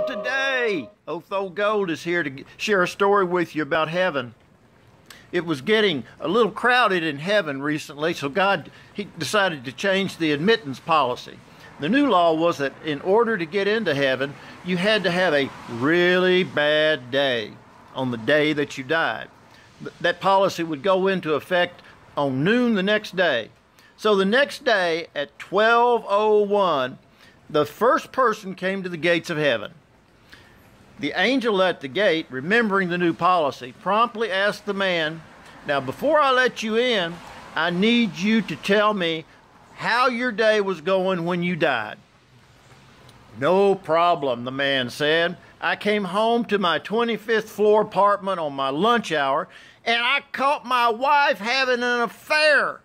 Well, today, Otho Gold is here to share a story with you about heaven. It was getting a little crowded in heaven recently, so He decided to change the admittance policy. The new law was that in order to get into heaven, you had to have a really bad day on the day that you died. That policy would go into effect on noon the next day. So the next day at 12:01, the first person came to the gates of heaven. The angel at the gate, remembering the new policy, promptly asked the man, "Now, before I let you in, I need you to tell me how your day was going when you died." "No problem," the man said. "I came home to my 25th floor apartment on my lunch hour, and I caught my wife having an affair.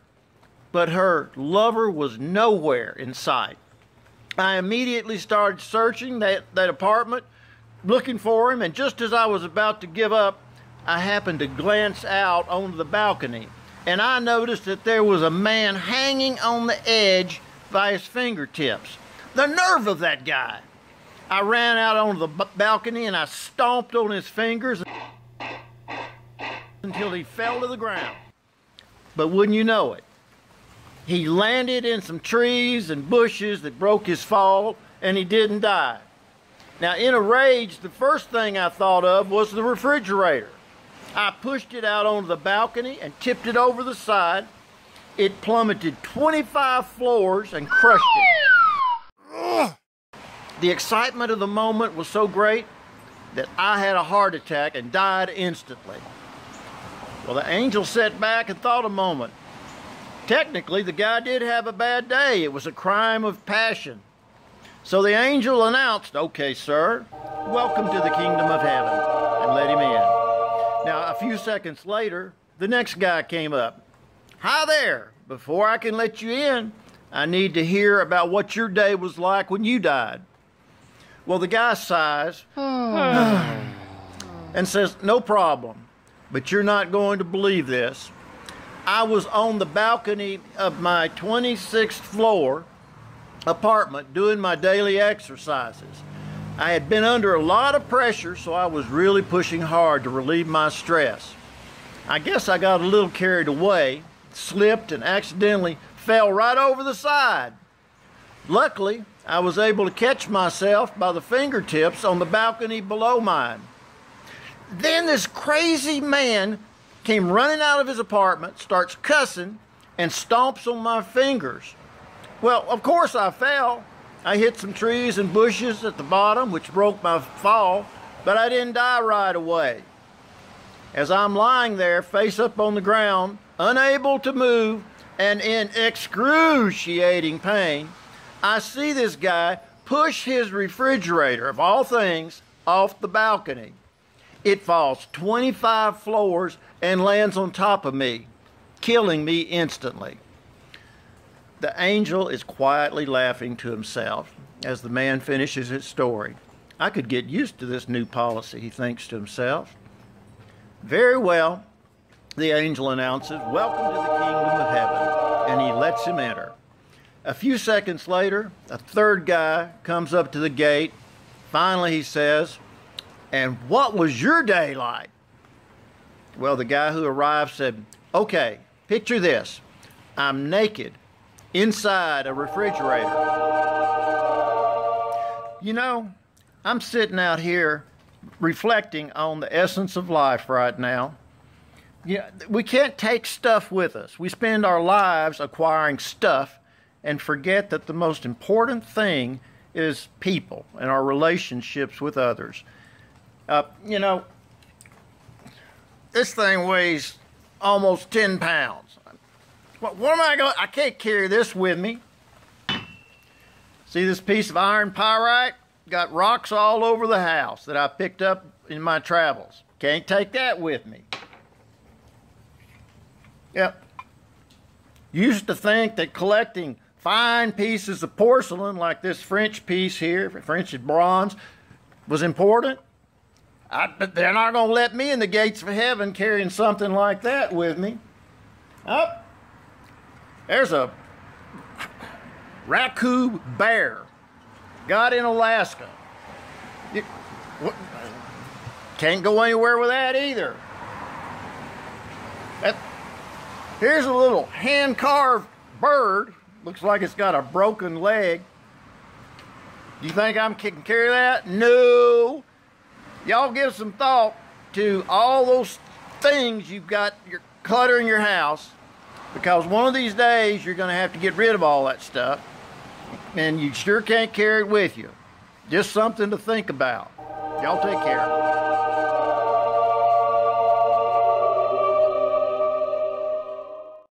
But her lover was nowhere in sight. I immediately started searching that apartment, looking for him, and just as I was about to give up, I happened to glance out onto the balcony, and I noticed that there was a man hanging on the edge by his fingertips. The nerve of that guy! I ran out onto the balcony and I stomped on his fingers until he fell to the ground. But wouldn't you know it, he landed in some trees and bushes that broke his fall, and he didn't die. Now, in a rage, the first thing I thought of was the refrigerator. I pushed it out onto the balcony and tipped it over the side. It plummeted 25 floors and crushed it. The excitement of the moment was so great that I had a heart attack and died instantly. Well, the angel sat back and thought a moment. Technically, the guy did have a bad day. It was a crime of passion. So the angel announced, "Okay, sir, welcome to the kingdom of heaven," and let him in. Now, a few seconds later, the next guy came up. "Hi there. Before I can let you in, I need to hear about what your day was like when you died." Well, the guy sighs and says, "No problem, but you're not going to believe this. I was on the balcony of my 26th floor apartment doing my daily exercises. I had been under a lot of pressure, so I was really pushing hard to relieve my stress. I guess I got a little carried away, slipped, and accidentally fell right over the side. Luckily, I was able to catch myself by the fingertips on the balcony below mine. Then this crazy man came running out of his apartment, starts cussing, and stomps on my fingers. Well, of course I fell. I hit some trees and bushes at the bottom, which broke my fall, but I didn't die right away. As I'm lying there, face up on the ground, unable to move, and in excruciating pain, I see this guy push his refrigerator, of all things, off the balcony. It falls 25 floors and lands on top of me, killing me instantly." The angel is quietly laughing to himself as the man finishes his story. "I could get used to this new policy," he thinks to himself. "Very well," the angel announces, "welcome to the kingdom of heaven," and he lets him enter. A few seconds later, a third guy comes up to the gate. Finally, he says, "And what was your day like?" Well, the guy who arrived said, "Okay, picture this. I'm naked inside a refrigerator. You know, I'm sitting out here reflecting on the essence of life right now. We can't take stuff with us. We spend our lives acquiring stuff and forget that the most important thing is people and our relationships with others. This thing weighs almost 10 pounds. What am I going? I can't carry this with me. See this piece of iron pyrite? Got rocks all over the house that I picked up in my travels. Can't take that with me. Yep. Used to think that collecting fine pieces of porcelain like this French piece here, French bronze, was important. But they're not going to let me in the gates of heaven carrying something like that with me. Oh, there's a raccoon bear got in Alaska. You, what, can't go anywhere with that either. Here's a little hand-carved bird. Looks like it's got a broken leg. Do you think I'm taking care of that? No. Y'all give some thought to all those things you've got your clutter in your house, because one of these days you're going to have to get rid of all that stuff, and you sure can't carry it with you. Just something to think about. Y'all take care.